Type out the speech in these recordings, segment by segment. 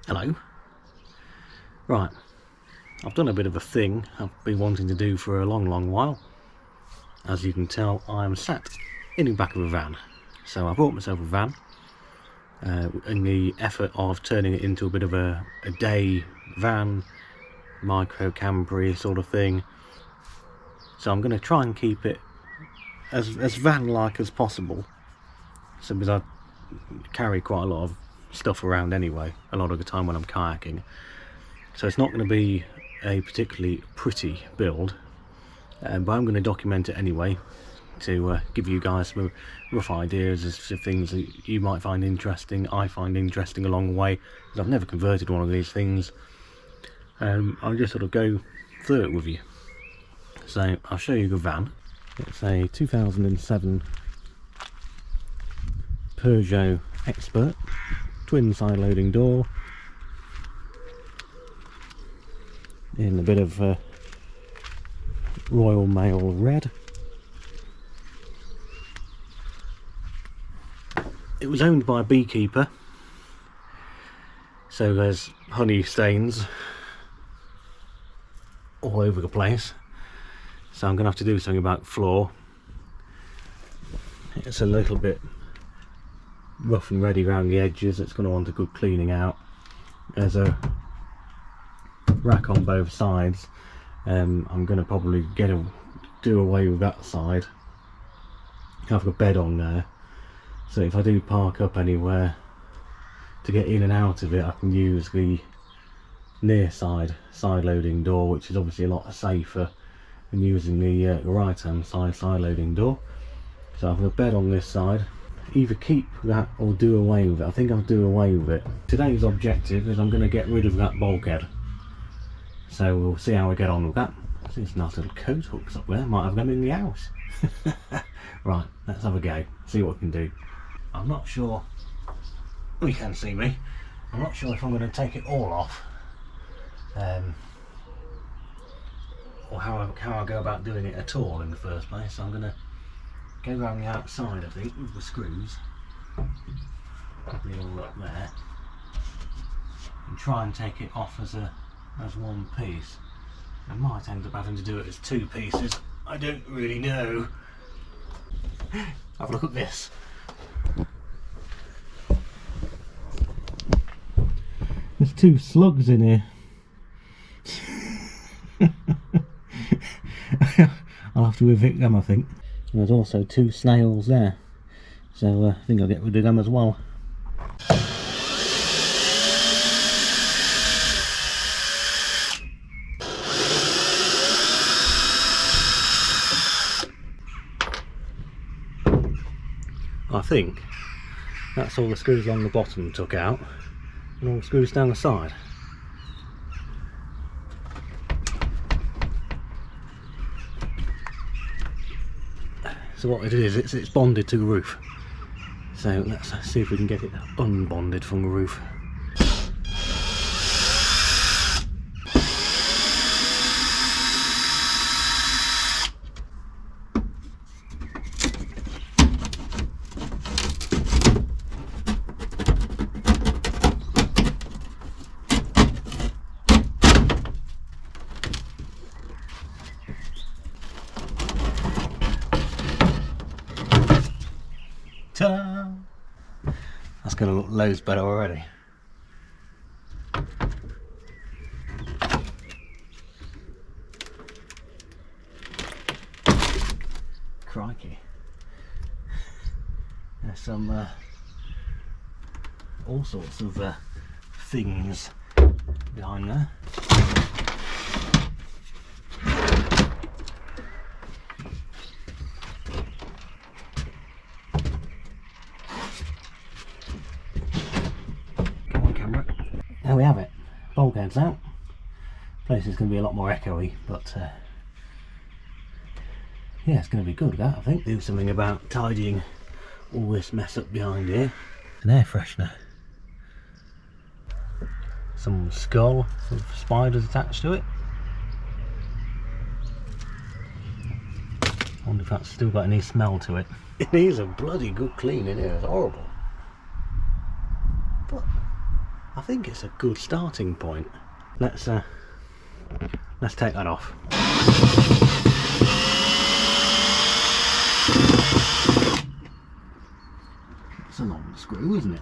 Hello. Right, I've done a bit of a thing I've been wanting to do for a long while. As you can tell, I'm sat in the back of a van. So I bought myself a van in the effort of turning it into a bit of a day van, micro campery sort of thing. So I'm going to try and keep it as van-like as possible. So because I carry quite a lot of stuff around anyway, a lot of the time when I'm kayaking. So it's not going to be a particularly pretty build, but I'm going to document it anyway to give you guys some rough ideas as to things that you might find interesting, I find interesting along the way, because I've never converted one of these things. I'll just sort of go through it with you. So I'll show you the van. It's a 2007 Peugeot Expert, twin side loading door, in a bit of Royal Mail red. It was owned by a beekeeper, so there's honey stains all over the place. So I'm going to have to do something about the floor. It's a little bit rough and ready around the edges. It's going to want a good cleaning out. There's a rack on both sides. I'm going to probably do away with that side. Have a bed on there, so if I do park up anywhere to get in and out of it, I can use the near side loading door, which is obviously a lot safer than using the right hand side loading door. So I've got a bed on this side. Either keep that or do away with it. I think I'll do away with it. Today's objective is I'm going to get rid of that bulkhead. So we'll see how we get on with that. See, this nice little coat hooks up there. Might have them in the house. Right, let's have a go. See what we can do. I'm not sure. You can see me. I'm not sure if I'm going to take it all off. Or how I go about doing it at all in the first place. So I'm going to go around the outside, I think, with the screws. Probably all up there. And try and take it off as one piece. I might end up having to do it as two pieces. I don't really know. Have a look at this. There's two slugs in here. I'll have to evict them, I think. And there's also two snails there, so I think I'll get rid of them as well. I think that's all the screws along the bottom took out, and all the screws down the side. So what it is, it's bonded to the roof. So let's see if we can get it unbonded from the roof. Ta-da! That's going to look loads better already. Crikey. There's some all sorts of things behind there. There we have it. Bulkhead's out. Place is going to be a lot more echoey, but yeah, it's going to be good, that, I think. Do something about tidying all this mess up behind here. An air freshener. Some skull with spiders attached to it. I wonder if that's still got any smell to it. It needs a bloody good clean in here, it's horrible. But I think it's a good starting point. Let's take that off. It's a long screw, isn't it?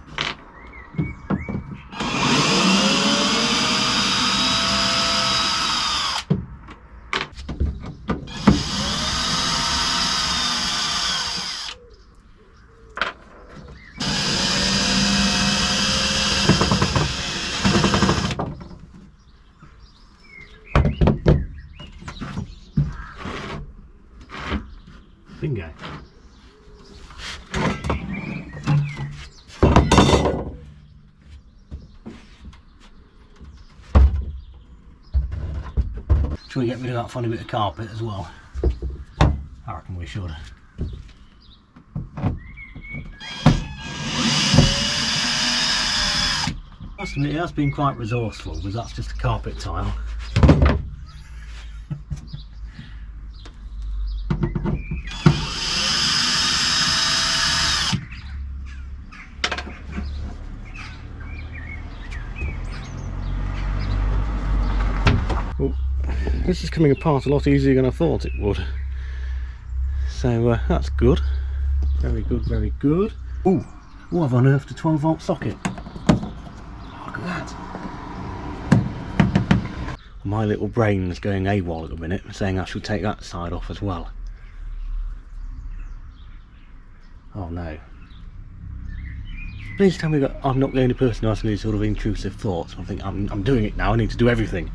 Bingo. Should we get rid of that funny bit of carpet as well? I reckon we should. I must admit, it has been quite resourceful, because that's just a carpet tile. Oh, this is coming apart a lot easier than I thought it would. So that's good. Very good, very good. Oh, what have I unearthed a 12-volt socket? Look at that. My little brain's going AWOL at the minute, saying I should take that side off as well. Oh no. Please tell me that I'm not the only person who has these sort of intrusive thoughts. I think I'm doing it now, I need to do everything.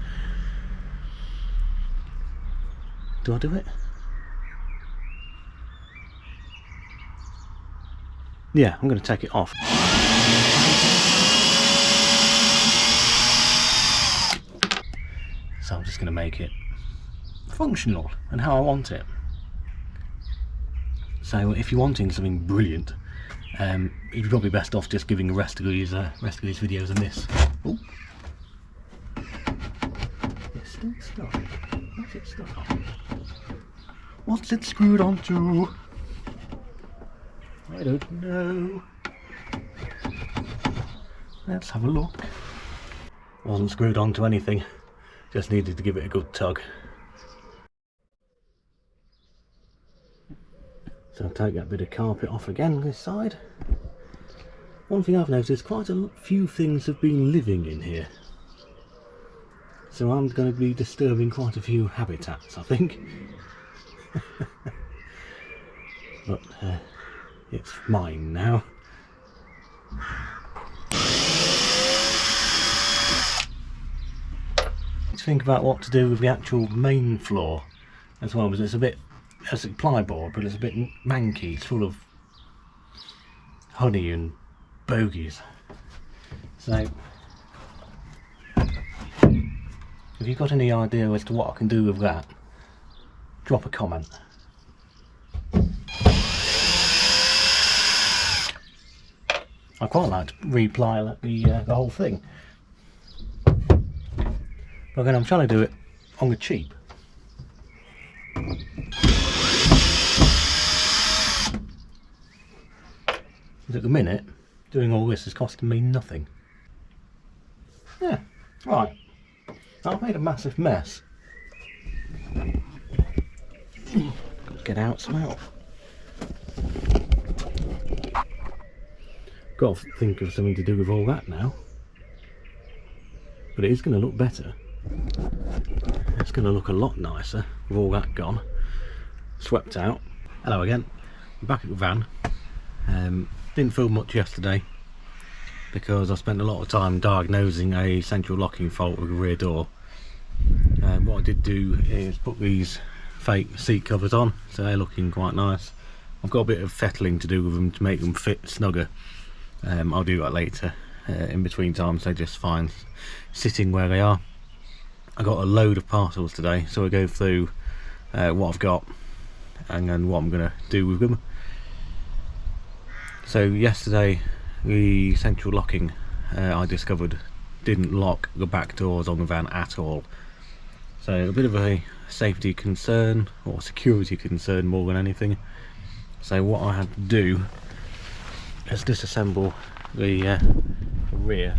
Do I do it? Yeah, I'm going to take it off. So I'm just going to make it functional and how I want it. So if you're wanting something brilliant, you're probably best off just giving the rest of these videos a miss. Oh, it's still stuck. What's it stuck on? What's it screwed onto? I don't know. Let's have a look. Wasn't screwed onto anything, just needed to give it a good tug. So I'll take that bit of carpet off again this side. One thing I've noticed, quite a few things have been living in here. So I'm going to be disturbing quite a few habitats, I think. But it's mine now. Let's think about what to do with the actual main floor as well, because it's a bit, it's a plyboard, but it's a bit manky. It's full of honey and bogies. So if you've got any idea as to what I can do with that, drop a comment. I quite like to reply the whole thing. But again, I'm trying to do it on the cheap. Because at the minute, doing all this is costing me nothing. Yeah, right. I've made a massive mess. Get out somehow. Got to think of something to do with all that now. But it is going to look better. It's going to look a lot nicer with all that gone. Swept out. Hello again. I'm back at the van. Didn't film much yesterday because I spent a lot of time diagnosing a central locking fault with the rear door. What I did do is put these fake seat covers on, so they're looking quite nice. I've got a bit of fettling to do with them to make them fit snugger. I'll do that later. In between times they're just fine sitting where they are. I got a load of parcels today, so I'll go through what I've got and then what I'm going to do with them. So yesterday the central locking I discovered didn't lock the back doors on the van at all. So a bit of a safety concern or security concern more than anything. So what I had to do is disassemble the rear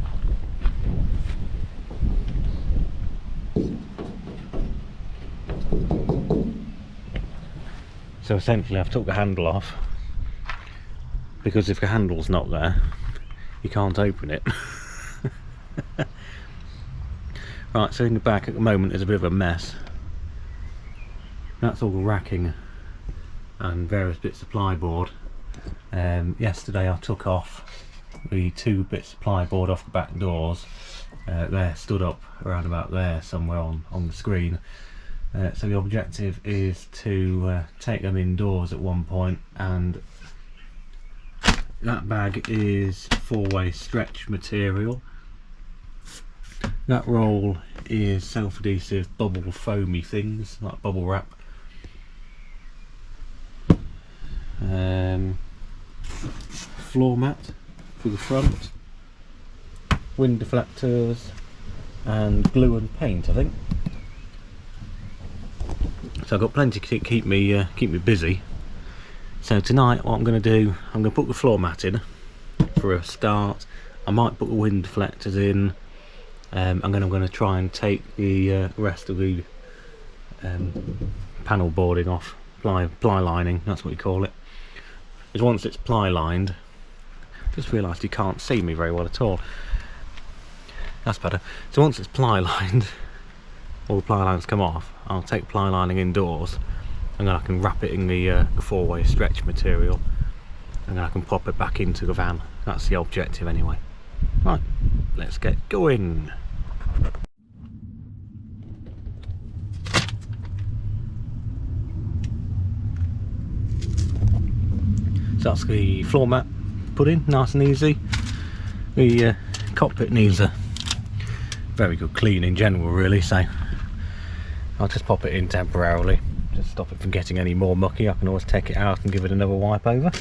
So essentially I've took the handle off, because if the handle's not there you can't open it. Right, so in the back at the moment is a bit of a mess. That's all the racking and various bits of plyboard. Yesterday I took off the 2 bits of plyboard off the back doors. They're stood up around about there somewhere on the screen. So the objective is to take them indoors at one point, and that bag is 4-way stretch material. That roll is self-adhesive bubble foamy things like bubble wrap. Floor mat for the front, wind deflectors, and glue and paint, I think. So I've got plenty to keep me busy. So tonight what I'm going to do, I'm going to put the floor mat in for a start. I might put the wind deflectors in, and then I'm going to try and take the rest of the panel boarding off, ply lining, that's what you call it. Because once it's ply lined, just realised you can't see me very well at all. That's better. So once it's ply lined, all the ply lines come off, I'll take ply lining indoors, and then I can wrap it in the 4-way stretch material, and then I can pop it back into the van. That's the objective anyway. Right, let's get going. So that's the floor mat put in, nice and easy. The cockpit needs a very good clean in general really, so I'll just pop it in temporarily, just stop it from getting any more mucky. I can always take it out and give it another wipe over.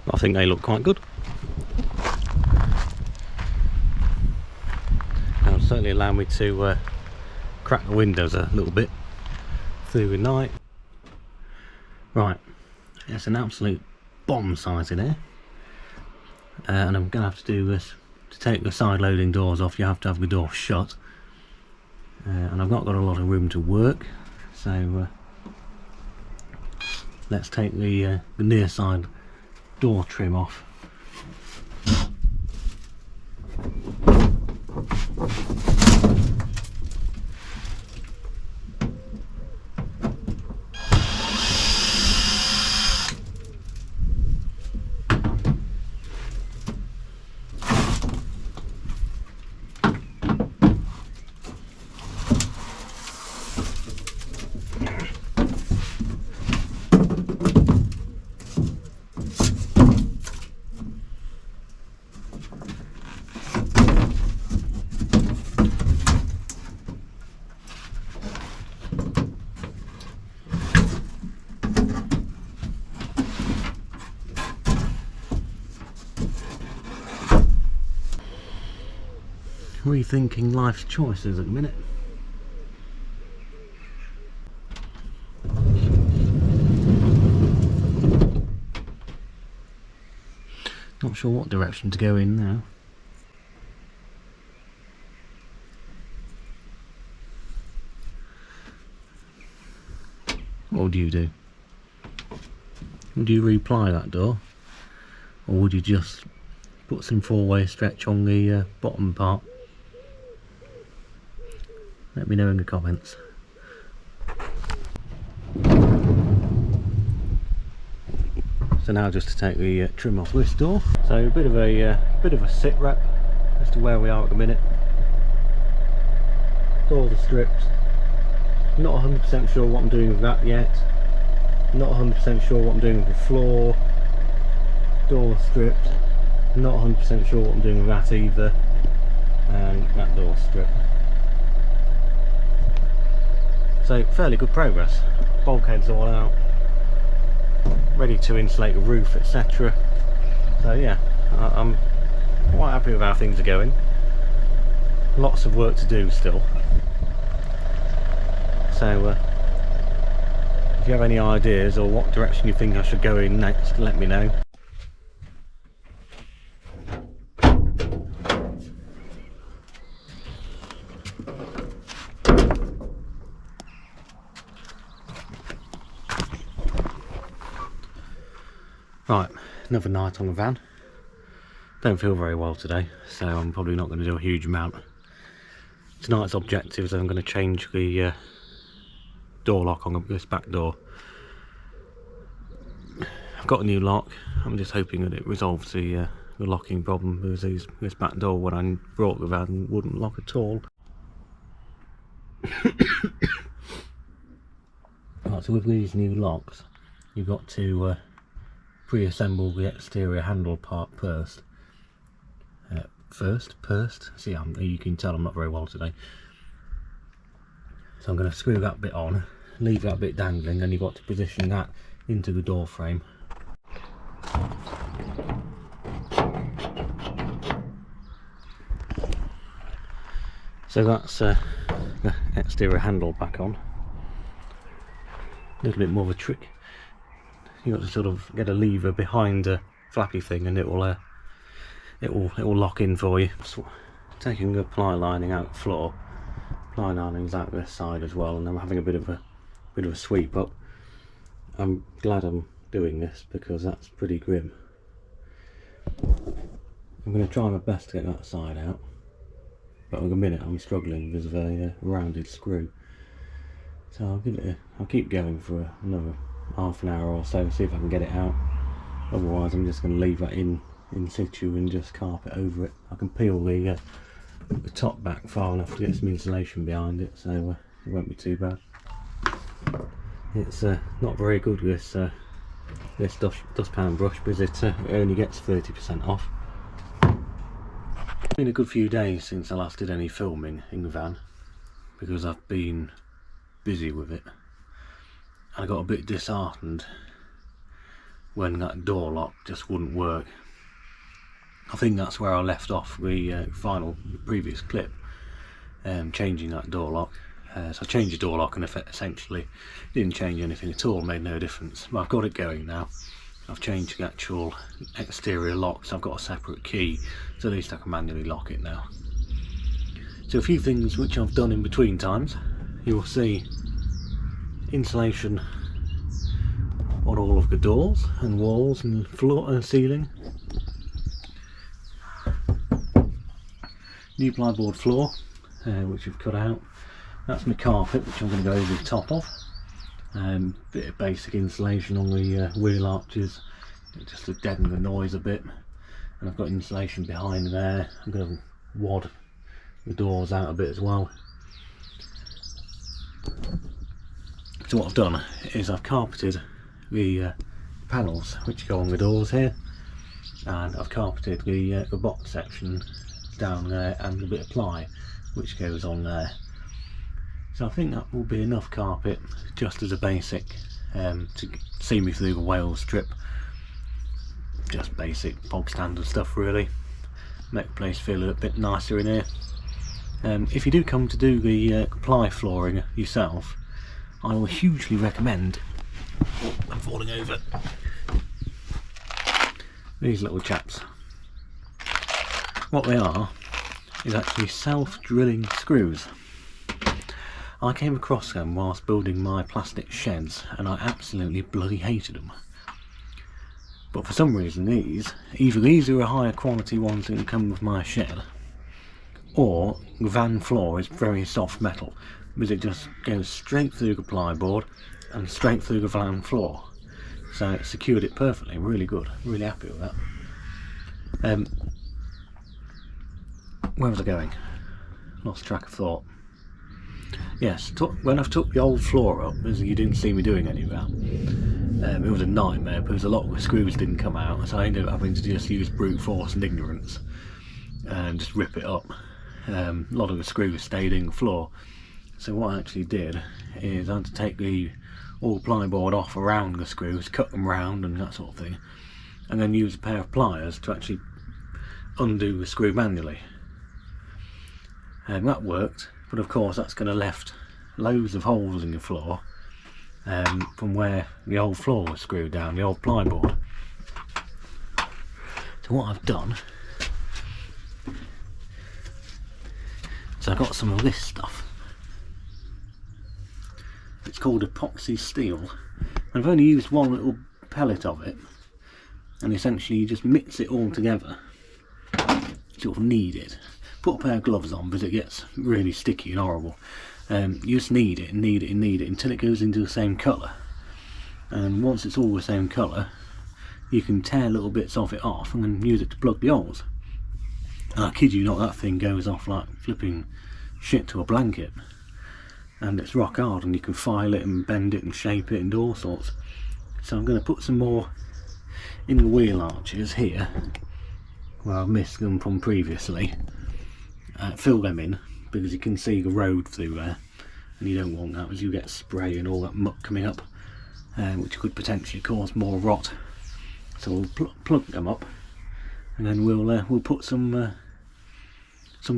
I think they look quite good. That'll certainly allow me to crack the windows a little bit through the night. Right, it's an absolute bomb size in here, and I'm going to have to do this. To take the side loading doors off, you have to have the door shut, and I've not got a lot of room to work, so let's take the near side door trim off. Rethinking life's choices at the minute. Not sure what direction to go in now. What would you do? Would you reply that door, or would you just put some 4-way stretch on the bottom part? Let me know in the comments. So now just to take the trim off this door. So a bit of a sit rep as to where we are at the minute. Doors are stripped. Not 100% sure what I'm doing with that yet. Not 100% sure what I'm doing with the floor. Door stripped. not 100% sure what I'm doing with that either, and that door strip. So fairly good progress. Bulkheads all out, ready to insulate the roof, etc. So yeah, I'm quite happy with how things are going. Lots of work to do still. So if you have any ideas or what direction you think I should go in next, let me know. Right, another night on the van. Don't feel very well today, so I'm probably not going to do a huge amount. Tonight's objective is I'm going to change the door lock on this back door. I've got a new lock. I'm just hoping that it resolves the locking problem, because this back door, when I brought the van, wouldn't lock at all. Right, so with these new locks, you've got to pre-assemble the exterior handle part first. See, you can tell I'm not very well today. So I'm going to screw that bit on, leave that bit dangling, and you've got to position that into the door frame. So that's the exterior handle back on. A little bit more of a trick. You've got to sort of get a lever behind the flappy thing, and it will lock in for you. So, taking the ply lining out the floor, ply lining's out this side as well, and I'm having a bit of a sweep up. I'm glad I'm doing this because that's pretty grim. I'm going to try my best to get that side out, but at the minute I'm struggling because of a rounded screw. So I'll keep going for another half an hour or so, see if I can get it out. Otherwise I'm just going to leave that in situ and just carpet over it. I can peel the top back far enough to get some insulation behind it, so it won't be too bad. It's not very good, this dustpan brush, because it only gets 30% off. It's been a good few days since I last did any filming in the van, because I've been busy with it. I got a bit disheartened when that door lock just wouldn't work. I think that's where I left off the previous clip, changing that door lock. So I changed the door lock and essentially didn't change anything at all, made no difference. But I've got it going now. I've changed the actual exterior lock, so I've got a separate key, so at least I can manually lock it now. So a few things which I've done in between times. You'll see insulation on all of the doors and walls and floor and ceiling. New plyboard floor, which we've cut out. That's my carpet, which I'm going to go over the top of. Bit of basic insulation on the wheel arches, just to deaden the noise a bit. And I've got insulation behind there. I'm going to wad the doors out a bit as well. So what I've done is I've carpeted the panels which go on the doors here, and I've carpeted the box section down there, and a bit of ply which goes on there. So I think that will be enough carpet just as a basic to see me through the whale strip. Just basic bog standard stuff really. Make the place feel a bit nicer in here. If you do come to do the ply flooring yourself, I will hugely recommend, I'm falling over, these little chaps. What they are is actually self-drilling screws. I came across them whilst building my plastic sheds, and I absolutely bloody hated them. But for some reason either these are a higher quality ones that come with my shed, or the van floor is very soft metal, because it just goes straight through the plyboard and straight through the van floor. So it secured it perfectly, really good, really happy with that. Where was I going? Lost track of thought. Yes, when I've took the old floor up, as you didn't see me doing any of that, It was a nightmare because a lot of the screws didn't come out, so I ended up having to just use brute force and ignorance and just rip it up. A lot of the screws stayed in the floor, so what I actually did is I had to take the all ply board off around the screws, cut them round and that sort of thing, and then use a pair of pliers to actually undo the screw manually. And that worked, but of course that's going to left loads of holes in the floor from where the old floor was screwed down, the old ply board. So what I've done, so I got some of this stuff. It's called epoxy steel. I've only used one little pellet of it, and essentially you just mix it all together, sort of knead it. Put a pair of gloves on because it gets really sticky and horrible. You just knead it and knead it and knead it until it goes into the same colour, and once it's all the same colour you can tear little bits of it off and then use it to plug the holes. And I kid you not, that thing goes off like flipping shit to a blanket, and it's rock hard, and you can file it and bend it and shape it and do all sorts. So I'm going to put some more in the wheel arches here where I've missed them from previously, fill them in because you can see the road through there, and you don't want that as you get spray and all that muck coming up, which could potentially cause more rot. So we'll plug them up, and then we'll put some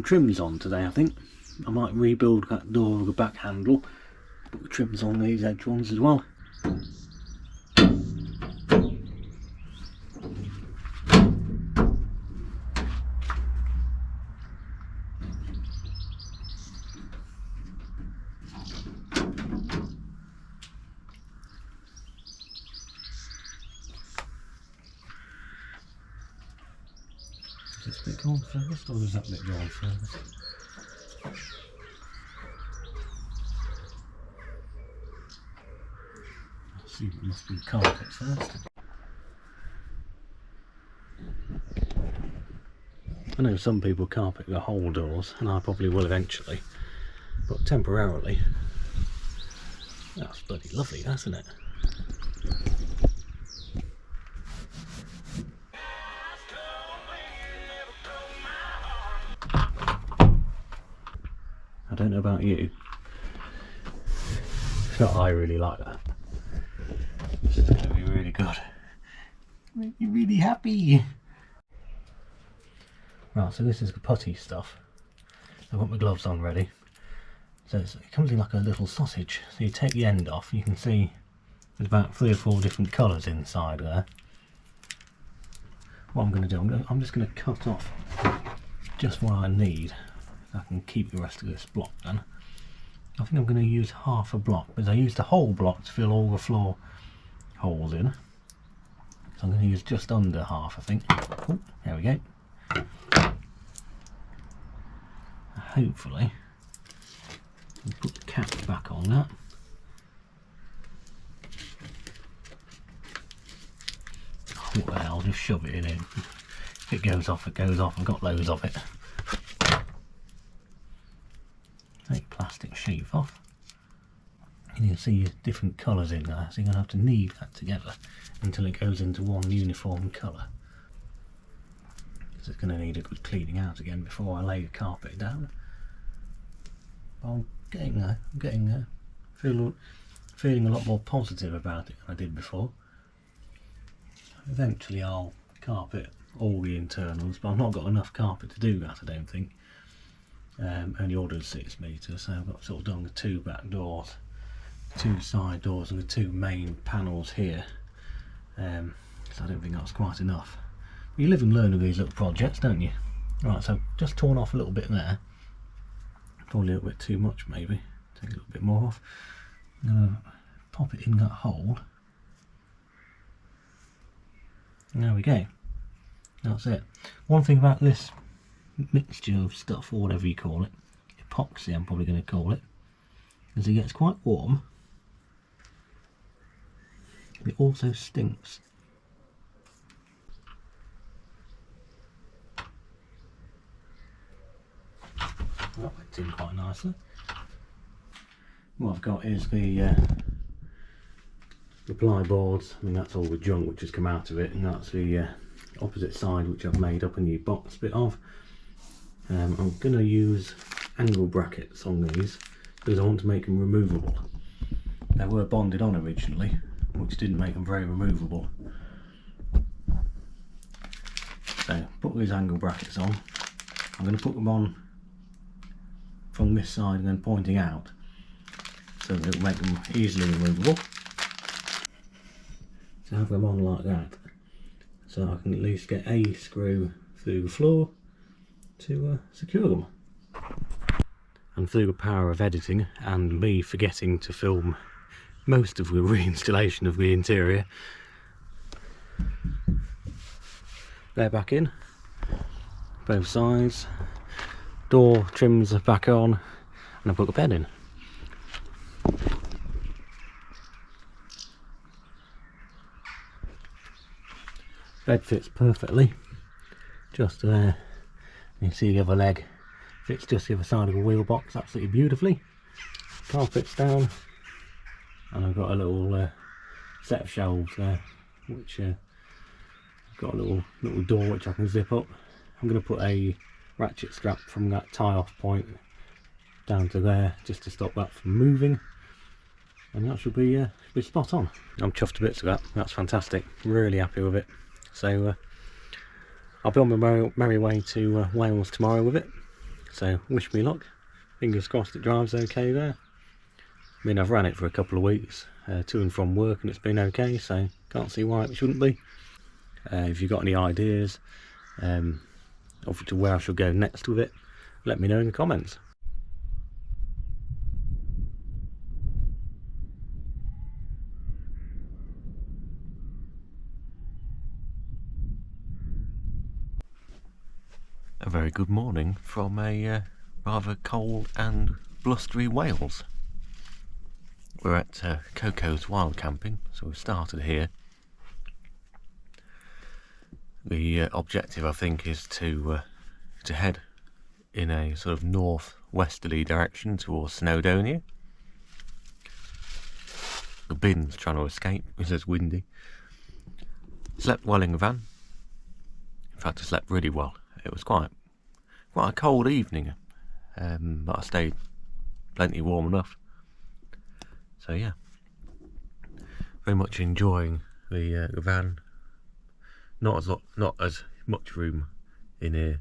trims on today. I think I might rebuild that door with the back handle, put the trims on these edge ones as well. Is this bit gone furthest, or is that bit gone furthest? I see, it must be carpet first. I know some people carpet the whole doors, and I probably will eventually, but temporarily. That's bloody lovely, isn't it? I don't know about you, but I really like that. This is going to be really good. Make you really happy. Right, so this is the putty stuff. I've got my gloves on ready. So it comes in like a little sausage. So you take the end off, you can see there's about 3 or 4 different colours inside there. What I'm going to do, I'm just going to cut off just what I need. I can keep the rest of this block then. I think I'm going to use half a block because I used the whole block to fill all the floor holes in. So I'm going to use just under half, I think. Oh, there we go. Hopefully, I'll put the cap back on that. Oh, what the hell, just shove it in. If it goes off, it goes off. I've got loads of it. Take plastic sheath off. And you can see different colours in there, so you're going to have to knead that together until it goes into one uniform colour. Because it's going to need a good cleaning out again before I lay the carpet down. But I'm getting there, feeling a lot more positive about it than I did before. Eventually I'll carpet all the internals, but I've not got enough carpet to do that, I don't think. Only ordered 6 metres, so I've got sort of done the 2 back doors, 2 side doors and the 2 main panels here. So I don't think that's quite enough. You live and learn with these little projects, don't you? Right, so just torn off a little bit there. Probably a little bit too much maybe. Take a little bit more off. I'm going to pop it in that hole. And there we go. That's it. One thing about this mixture of stuff, or whatever you call it, epoxy I'm probably going to call it, is it gets quite warm. It also stinks. That went in quite nicely. What I've got is the the ply boards. I mean, that's all the junk which has come out of it, and that's the opposite side which I've made up a new box bit of. I'm going to use angle brackets on these because I want to make them removable. They were bonded on originally, which didn't make them very removable. So put these angle brackets on. I'm going to put them on from this side and then pointing out, so that it'll make them easily removable. So have them on like that, so I can at least get a screw through the floor to secure them. And through the power of editing and me forgetting to film most of the reinstallation of the interior, they're back in, both sides, door trims are back on, and I put the bed in. Bed fits perfectly, just there. You can see the other leg fits just the other side of the wheel box absolutely beautifully. Carpet's down, and I've got a little set of shelves there, which got a little door which I can zip up. I'm going to put a ratchet strap from that tie-off point down to there just to stop that from moving, and that should be spot on. I'm chuffed to bits with that. That's fantastic. Really happy with it. So I'll be on my merry way to Wales tomorrow with it. So wish me luck. Fingers crossed it drives okay there. I mean, I've ran it for a couple of weeks to and from work, and it's been okay, so can't see why it shouldn't be. If you've got any ideas of to where I should go next with it, let me know in the comments. A very good morning from a rather cold and blustery Wales. We're at Coco's Wild Camping, so we've started here. The objective, I think, is to head in a sort of north-westerly direction towards Snowdonia. The bin's trying to escape because it's windy. Slept well in the van. In fact, I slept really well. It was quite a cold evening, but I stayed plenty warm enough. So yeah, very much enjoying the van. Not as much room in here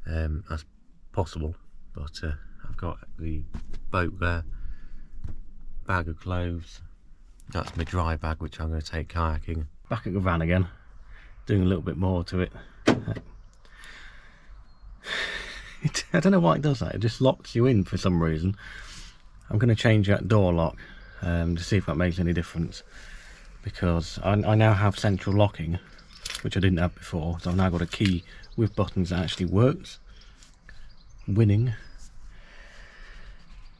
as possible, but I've got the boat there, bag of clothes. That's my dry bag, which I'm going to take kayaking. Back at the van again, doing a little bit more to it. I don't know why it does that. It just locks you in for some reason. I'm going to change that door lock to see if that makes any difference, because I now have central locking, which I didn't have before. So I've now got a key with buttons that actually works. Winning.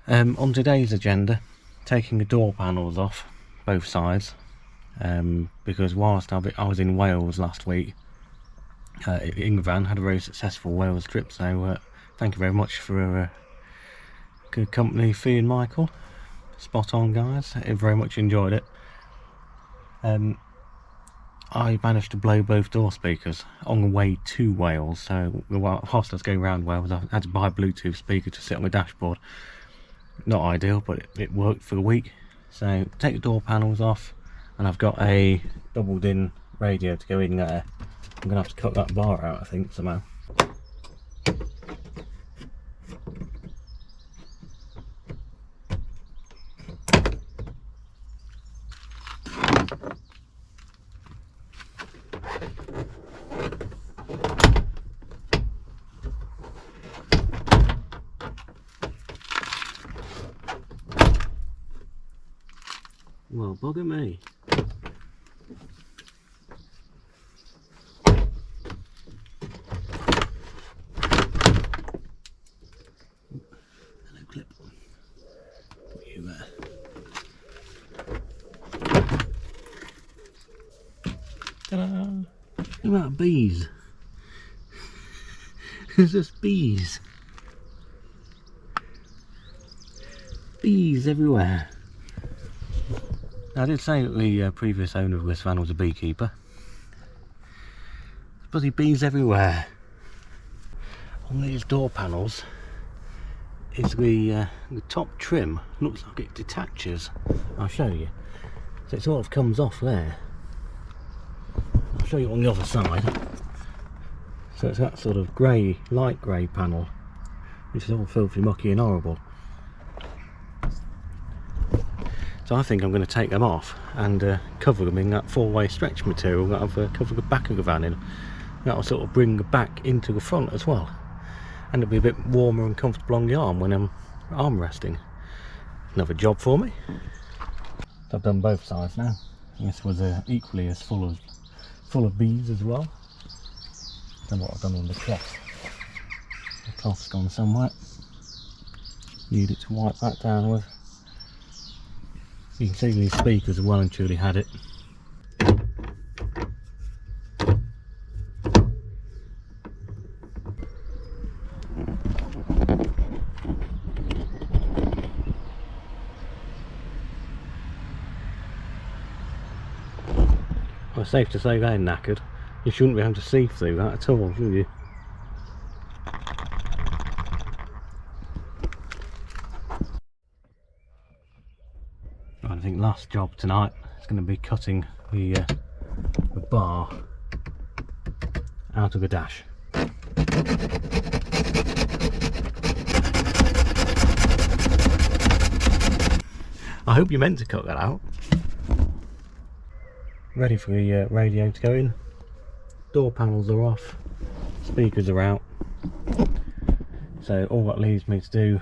On today's agenda, taking the door panels off both sides, because whilst I was in Wales last week in the van, had a very successful Wales trip, so thank you very much for good company, Fee and Michael. Spot on, guys. I very much enjoyed it. I managed to blow both door speakers on the way to Wales, so whilst I was going around Wales, I had to buy a Bluetooth speaker to sit on the dashboard. Not ideal, but it worked for the week. So take the door panels off, and I've got a doubled in radio to go in there. I'm going to have to cut that bar out, I think, somehow. Well, bugger me. Hello, clip. Put you there. Ta-da! Look at that, bees. There's just bees. Bees everywhere. I did say that the previous owner of this van was a beekeeper. There's bloody bees everywhere. On these door panels is the top trim. Looks like it detaches. I'll show you. So it sort of comes off there. I'll show you on the other side. So it's that sort of grey, light grey panel, which is all filthy, mucky and horrible. So I think I'm going to take them off and cover them in that 4-way stretch material that I've covered the back of the van in. That'll sort of bring the back into the front as well, and it'll be a bit warmer and comfortable on the arm when I'm arm resting. Another job for me. So I've done both sides now. This was equally as full of bees as well. Don't know what I've done on the cloth. The cloth's gone somewhere. Need it to wipe that down with. You can see these speakers have well and truly had it. Well, it's safe to say they're knackered. You shouldn't be able to see through that at all, should you? I think last job tonight is going to be cutting the bar out of the dash. I hope you meant to cut that out. Ready for the radio to go in. Door panels are off, speakers are out. So all that leaves me to do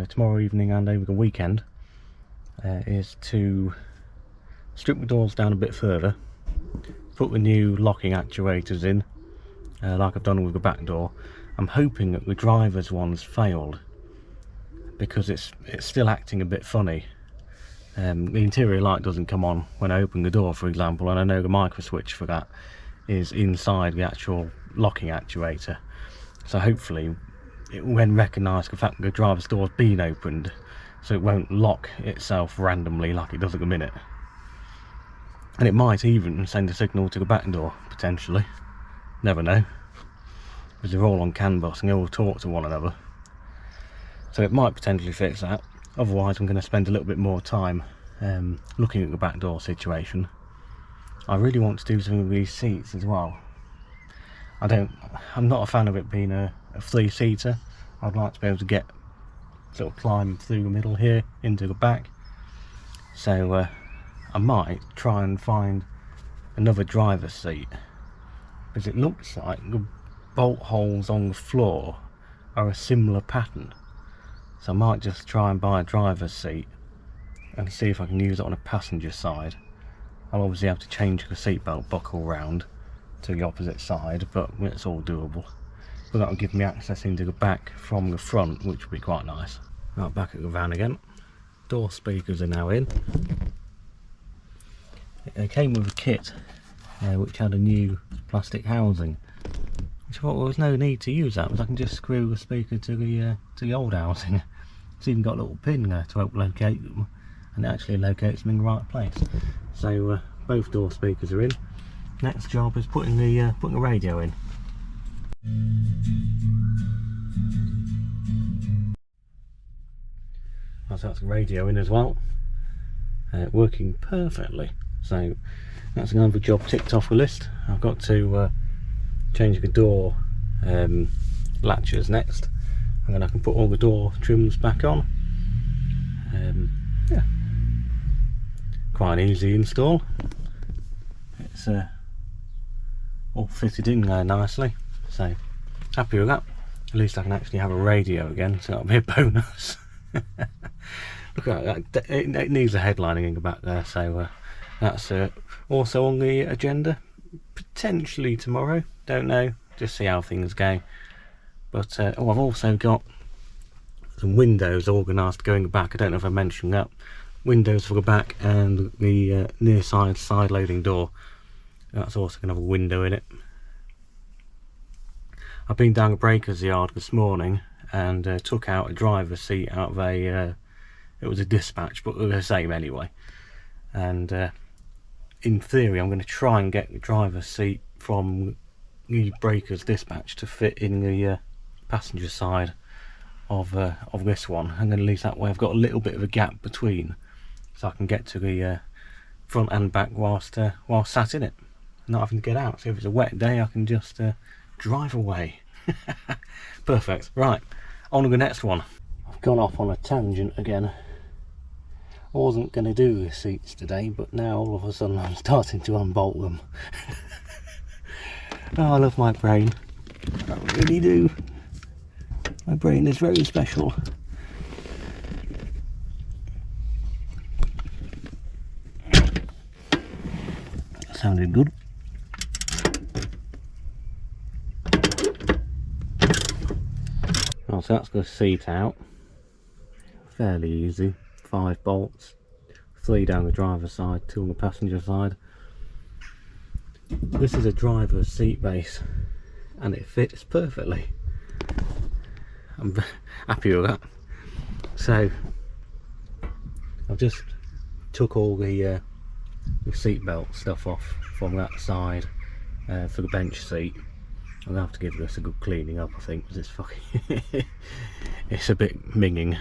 tomorrow evening and over the weekend is to strip the doors down a bit further, put the new locking actuators in, like I've done with the back door. I'm hoping that the driver's one's failed because it's still acting a bit funny. The interior light doesn't come on when I open the door, for example, and I know the micro switch for that is inside the actual locking actuator. So hopefully it will then recognise the fact that the driver's door's been opened, so it won't lock itself randomly like it does at the minute. And it might even send a signal to the back door, potentially. Never know, because they're all on CAN bus and they all talk to one another. So it might potentially fix that. Otherwise I'm going to spend a little bit more time looking at the back door situation. I really want to do something with these seats as well. I'm not a fan of it being a 3-seater. I'd like to be able to get sort of climb through the middle here into the back. So I might try and find another driver's seat, because it looks like the bolt holes on the floor are a similar pattern. So I might just try and buy a driver's seat and see if I can use it on a passenger side. I'll obviously have to change the seatbelt buckle round to the opposite side, but it's all doable. But that'll give me access into the back from the front, which will be quite nice. Right, back at the van again. Door speakers are now in. They came with a kit which had a new plastic housing, which I thought there was no need to use that, because I can just screw the speaker to the old housing. It's even got a little pin there to help locate them, and it actually locates them in the right place. So both door speakers are in. Next job is putting the radio in. So that's the radio in as well, working perfectly. So that's another job ticked off the list. I've got to change the door latches next, and then I can put all the door trims back on. Yeah, quite an easy install. It's all fitted in there nicely, so happy with that. At least I can actually have a radio again, so that'll be a bonus. Look at that, it needs a headlining in the back there, so that's also on the agenda, potentially tomorrow, don't know, just see how things go. But I've also got some windows organised going back. I don't know if I mentioned that. Windows for the back and the near side loading door. That's also going to have a window in it. I've been down the breaker's yard this morning and took out a driver's seat out of a it was a dispatch, but they're the same anyway. and in theory I'm going to try and get the driver's seat from the breakers dispatch to fit in the passenger side of this one, and then at least that way I've got a little bit of a gap between, so I can get to the front and back whilst sat in it, not having to get out. So if it's a wet day I can just drive away. Perfect. Right, on to the next one. I've gone off on a tangent again. I wasn't going to do the seats today, but now all of a sudden I'm starting to unbolt them. Oh, I love my brain. I really do. My brain is very special. That sounded good. Oh, so that's the seat out. Fairly easy. 5 bolts. 3 down the driver's side, 2 on the passenger side. This is a driver's seat base and it fits perfectly. I'm happy with that. So I've just took all the seat belt stuff off from that side for the bench seat. I'm gonna have to give this a good cleaning up, I think, because it's fucking it's a bit minging.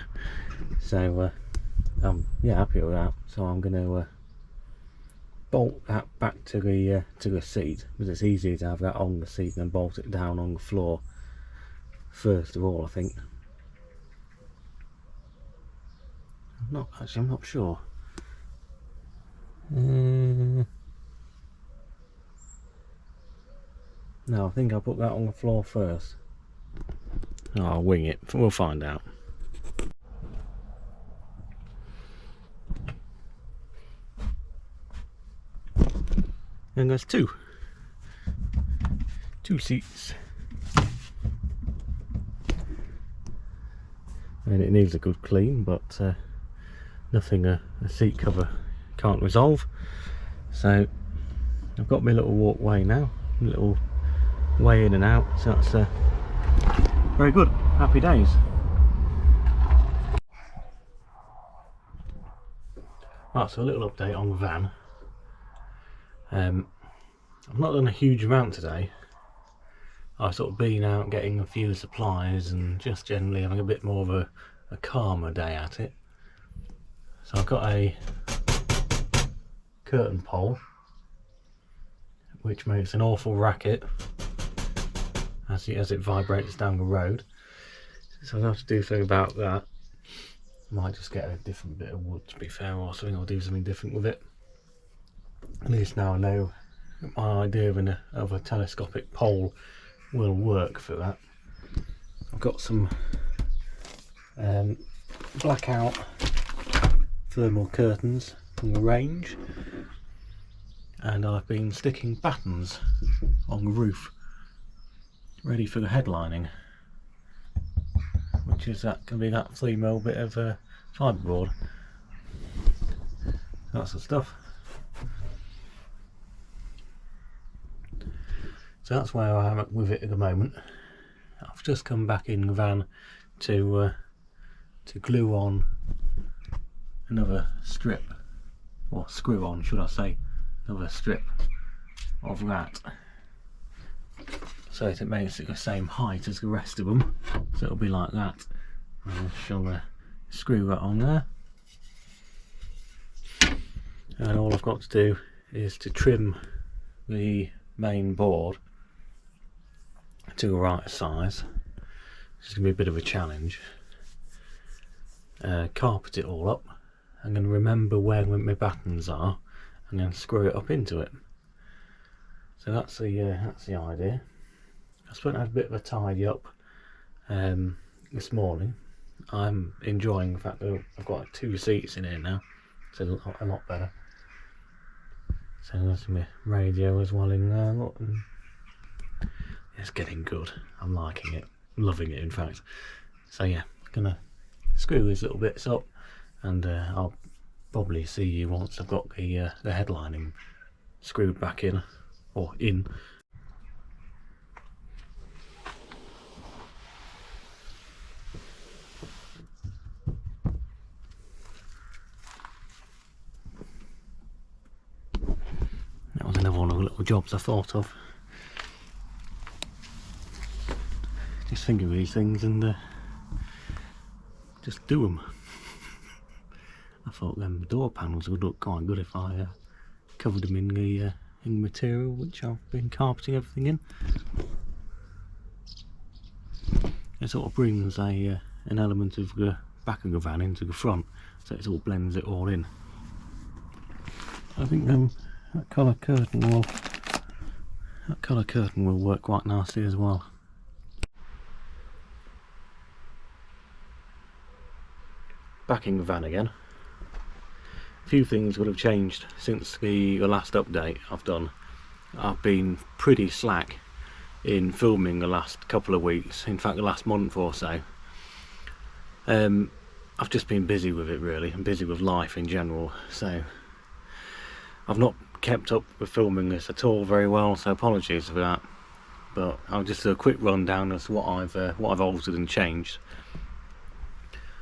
So I'm happy with that. So I'm gonna bolt that back to the seat, because it's easier to have that on the seat than bolt it down on the floor first of all, I think. I'm not sure. No, I think I'll put that on the floor first. Oh, I'll wing it, we'll find out. And there's two seats, and it needs a good clean, but nothing a seat cover can't resolve. So I've got my little walkway now, little way in and out, so that's very good. Happy days. Right, so a little update on the van. I've not done a huge amount today. I've sort of been out getting a few supplies and just generally having a bit more of a calmer day at it. So I've got a curtain pole which makes an awful racket as it vibrates down the road. So I'll have to do something about that. Might just get a different bit of wood, to be fair, or something. I'll do something different with it. At least now I know my idea of a telescopic pole will work for that. I've got some blackout thermal curtains from the range, and I've been sticking battens on the roof ready for the headlining, which is that can be that 3mm bit of fiberboard. That's the stuff. So that's where I am with it at the moment. I've just come back in the van to glue on another strip, or screw on should I say, another strip of that, so it makes it the same height as the rest of them, so it'll be like that. I shall screw that on there, and all I've got to do is to trim the main board to the right size. This is going to be a bit of a challenge. Carpet it all up. I'm going to remember where my battens are and then screw it up into it. So that's the idea. I suppose I had a bit of a tidy up this morning. I'm enjoying the fact that I've got 2 seats in here now. It's a lot better. So there's my radio as well in there. Look, it's getting good. I'm liking it, loving it in fact. So yeah, gonna screw these little bits up, and I'll probably see you once I've got the headlining screwed back in, or in. little jobs I thought of. Just think of these things and just do them. I thought them door panels would look quite good if I covered them in the material which I've been carpeting everything in. It sort of brings an element of the back of the van into the front, so it all blends it all in. I think that colour curtain will work quite nicely as well. Back in the van again. A few things would have changed since the last update I've done. I've been pretty slack in filming the last couple of weeks, in fact the last month or so. I've just been busy with it really, and busy with life in general, so I've not kept up with filming this at all very well, so apologies for that. But I'll just do a quick rundown as to what I've altered and changed.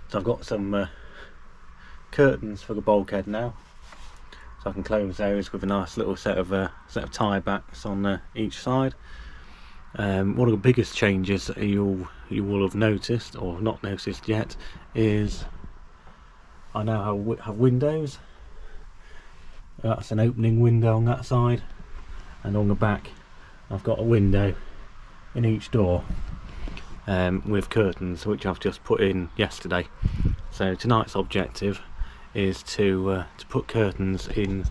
So I've got some curtains for the bulkhead now, so I can close those with a nice little set of tie backs on each side. One of the biggest changes you will have noticed, or not noticed yet, is I now have windows. That's an opening window on that side, and on the back I've got a window in each door with curtains which I've just put in yesterday. So tonight's objective is to put curtains in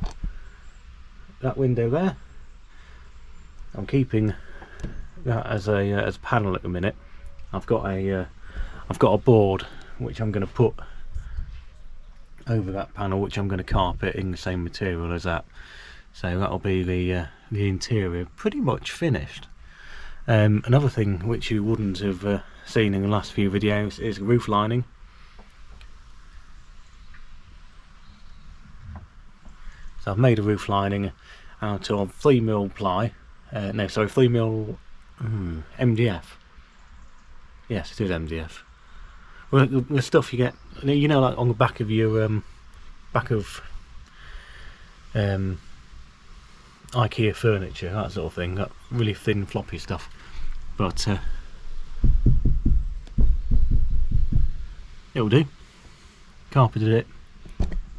that window there. I'm keeping that as a panel at the minute. I've got a board which I'm going to put over that panel, which I'm going to carpet in the same material as that. So that'll be the interior pretty much finished. Another thing which you wouldn't have seen in the last few videos is roof lining. So I've made a roof lining out of 3mm ply, 3mm MDF. Yes, it is MDF. Well, the stuff you get, you know, like on the back of your IKEA furniture, that sort of thing, that really thin floppy stuff. But it'll do. Carpeted it,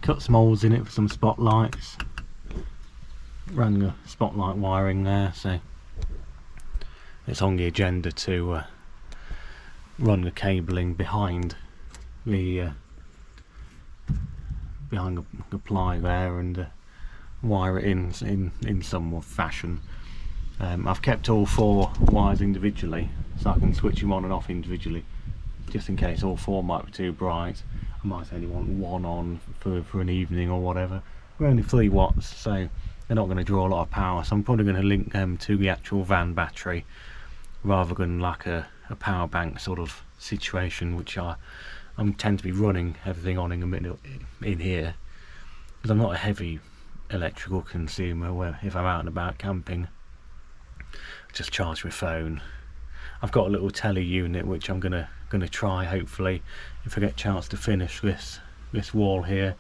cut some holes in it for some spotlights, ran the spotlight wiring there, so it's on the agenda to run the cabling behind the ply there and wire it in some fashion. I've kept all 4 wires individually, so I can switch them on and off individually, just in case all 4 might be too bright. I might only want 1 on for an evening or whatever. We're only 3 watts, so they're not going to draw a lot of power, so I'm probably going to link them to the actual van battery rather than like a power bank sort of situation, which I tend to be running everything on in the middle in here, because I'm not a heavy electrical consumer. Where if I'm out and about camping, I just charge my phone. I've got a little telly unit which I'm gonna try, hopefully, if I get a chance to finish this wall here.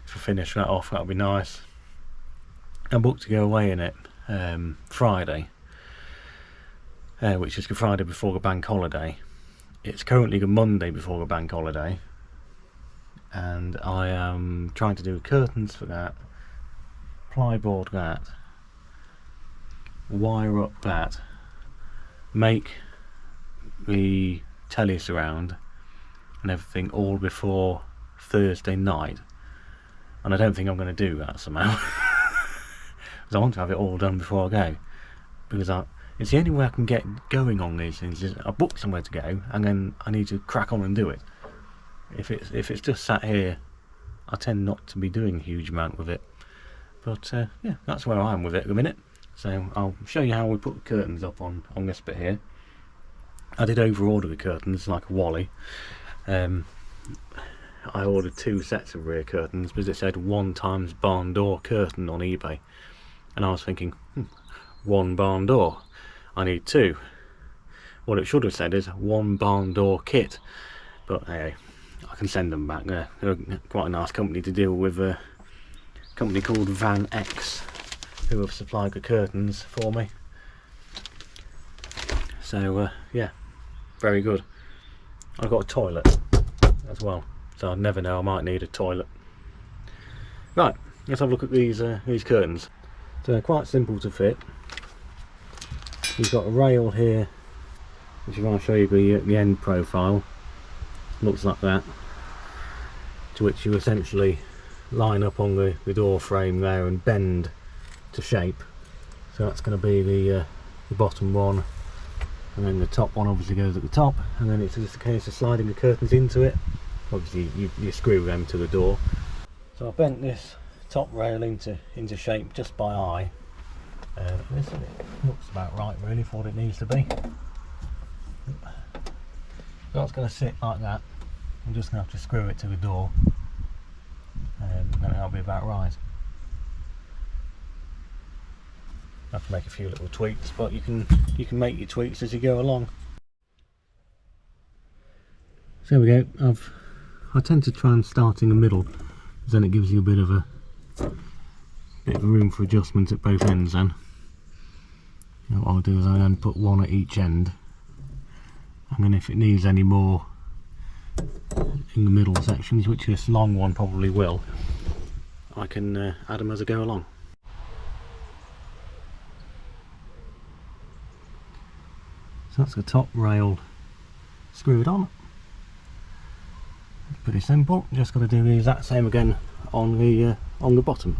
If I finish that off, that'll be nice. I'm booked to go away in it Friday, which is the Friday before the bank holiday. It's currently the Monday before the bank holiday, and I am trying to do curtains for that, plyboard that, wire up that, make the telly surround and everything all before Thursday night. And I don't think I'm going to do that somehow, because I want to have it all done before I go, because it's the only way I can get going on these things. Is I book somewhere to go and then I need to crack on and do it. If it's just sat here, I tend not to be doing a huge amount with it. But yeah, that's where I am with it at the minute. So I'll show you how we put the curtains up on this bit here. I did over order the curtains like a wally. I ordered 2 sets of rear curtains because it said 1 times barn door curtain on eBay, and I was thinking, 1 barn door, I need 2. What it should have said is 1 barn door kit, but hey, I can send them back. They're quite a nice company to deal with, a company called Van X who have supplied the curtains for me. So yeah, very good. I've got a toilet as well, so I never know, I might need a toilet. Right, let's have a look at these curtains. So they're quite simple to fit. You've got a rail here, which if I show you the end profile, looks like that, to which you essentially line up on the door frame there and bend to shape. So that's going to be the bottom one, and then the top one obviously goes at the top, and then it's just a case of sliding the curtains into it. Obviously you screw them to the door. So I bent this top rail into shape just by eye. This looks about right really for what it needs to be. So it's going to sit like that. I'm just going to have to screw it to the door, and then that'll be about right. I have to make a few little tweaks, but you can make your tweaks as you go along. So there we go. I tend to try and start in the middle, because then it gives you a bit of room for adjustment at both ends. Then what I'll do is I then put one at each end, and then if it needs any more in the middle sections, which this long one probably will, I can add them as I go along. So that's the top rail screwed on. It's pretty simple. Just got to do the exact same again on the bottom.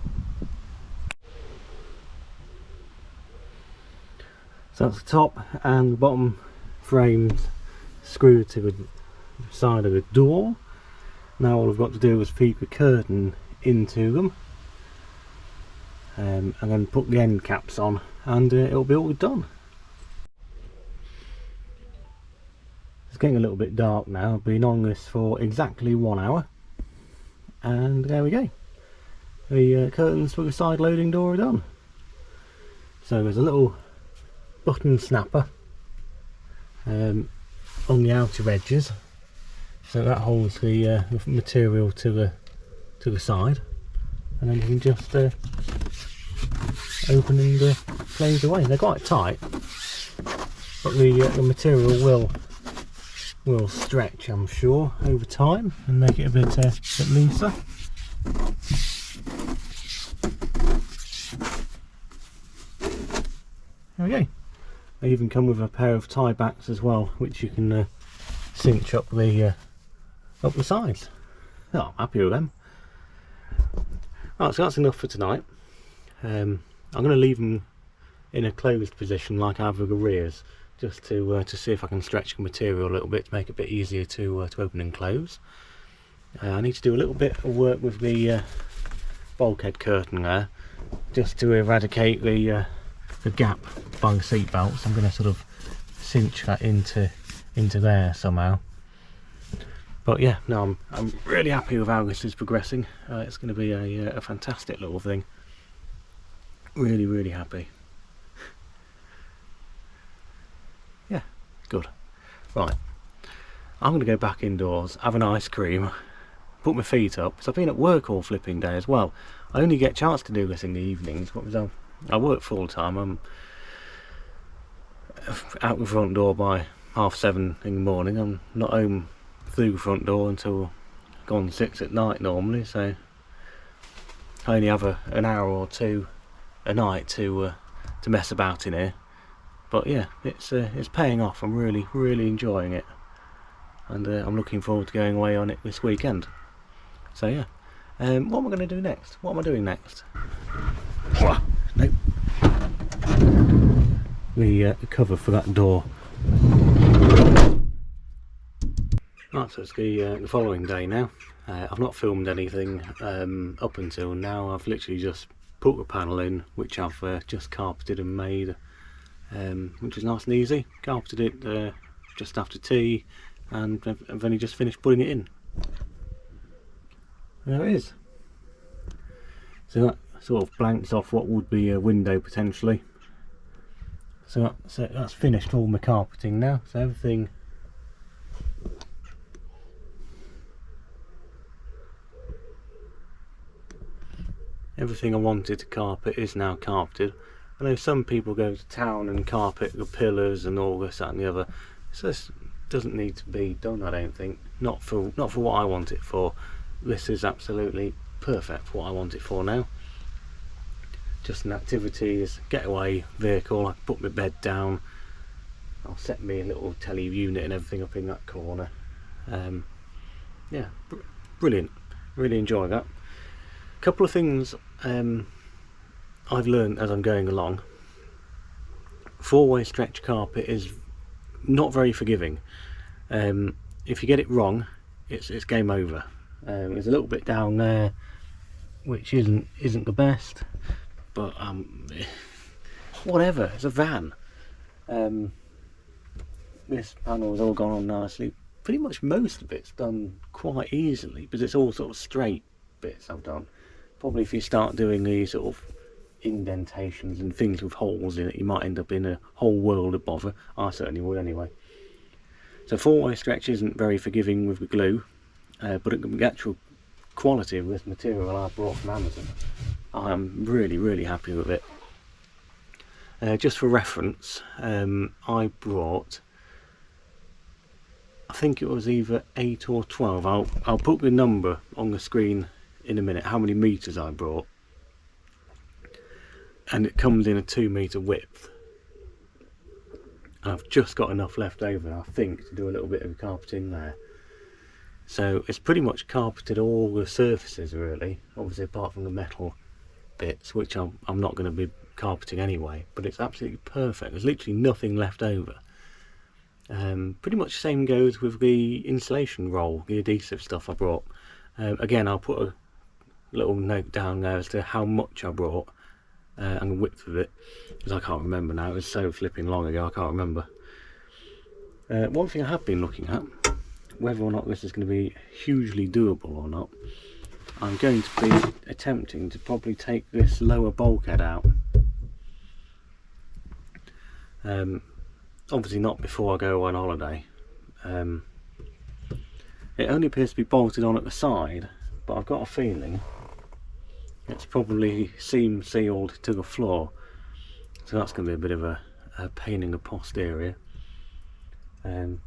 So that's the top and the bottom frames screwed to the side of the door. Now all I've got to do is feed the curtain into them, and then put the end caps on, and it'll be all done. It's getting a little bit dark now. I've been on this for exactly 1 hour, and there we go. The curtains for the side loading door are done. So there's a little button snapper on the outer edges, so that holds the material to the side, and then you can just open and close away. They're quite tight, but the material will stretch, I'm sure, over time and make it a bit looser. There we go. They even come with a pair of tie backs as well, which you can cinch up the sides. Oh, I'm happy with them. Right, so that's enough for tonight. I'm going to leave them in a closed position like I have with the rears, just to see if I can stretch the material a little bit to make it a bit easier to open and close. I need to do a little bit of work with the bulkhead curtain there, just to eradicate the gap by the seat belts. I'm going to sort of cinch that into there somehow. But yeah, no, I'm really happy with how this is progressing. It's going to be a fantastic little thing. Really happy. Yeah, good. Right, I'm going to go back indoors, have an ice cream, put my feet up, because I've been at work all flipping day as well. I only get a chance to do this in the evenings, because I work full time. I'm out the front door by 7:30 in the morning. I'm not home through the front door until gone 6 at night normally, so I only have an hour or two a night to mess about in here. But yeah, it's paying off. I'm really enjoying it, and I'm looking forward to going away on it this weekend. So yeah, what am I going to do next? What am I doing next? Nope. The cover for that door. Right, so it's the following day now. I've not filmed anything up until now. I've literally just put the panel in, which I've just carpeted and made, which is nice and easy. Carpeted it just after tea, and I've only just finished putting it in. There it is. So that sort of blanks off what would be a window potentially. So that's finished all my carpeting now. So Everything I wanted to carpet is now carpeted. I know some people go to town and carpet the pillars and all this, that and the other. So this doesn't need to be done, I don't think. Not for what I want it for. This is absolutely perfect for what I want it for now. Just an activities, getaway vehicle. I can put my bed down. I'll set me a little telly unit and everything up in that corner. Yeah, brilliant. Really enjoy that. Couple of things I've learned as I'm going along. 4-way stretch carpet is not very forgiving. If you get it wrong, it's game over. There's a little bit down there which isn't the best, but whatever. It's a van. This panel has all gone on nicely. Pretty much most of it's done quite easily, because it's all sort of straight bits I've done. Probably if you start doing these sort of indentations and things with holes in it, you might end up in a whole world of bother. I certainly would anyway. So 4-way stretch isn't very forgiving with the glue, but the actual quality of this material I brought from Amazon, I'm really happy with it. Just for reference, I brought, I think it was either 8 or 12. I'll put the number on the screen in a minute, how many meters I brought, and it comes in a 2-meter width. I've just got enough left over, I think, to do a little bit of carpeting there. So it's pretty much carpeted all the surfaces really, obviously apart from the metal bits, which I'm not going to be carpeting anyway, but it's absolutely perfect. There's literally nothing left over. Pretty much the same goes with the insulation roll, the adhesive stuff I brought. Again, I'll put a little note down there as to how much I brought and the width of it, because I can't remember now. It was so flipping long ago, I can't remember. One thing I have been looking at, whether or not this is going to be hugely doable or not, I'm going to be attempting to probably take this lower bulkhead out. Obviously not before I go on holiday. It only appears to be bolted on at the side, but I've got a feeling it's probably seam sealed to the floor, so that's going to be a bit of a pain in the posterior.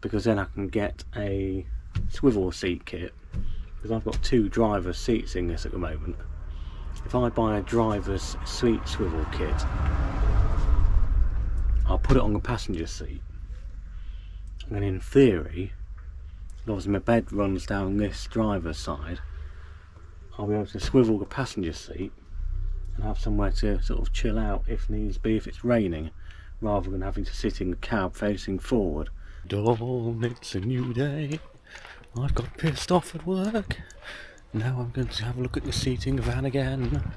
Because then I can get a swivel seat kit, because I've got 2 driver's seats in this at the moment. If I buy a driver's seat swivel kit, I'll put it on the passenger seat, and then in theory, obviously my bed runs down this driver's side, I'll be able to swivel the passenger seat and have somewhere to sort of chill out if needs be, if it's raining, rather than having to sit in the cab facing forward. Dawn, it's a new day. I've got pissed off at work. Now I'm going to have a look at the seating van again.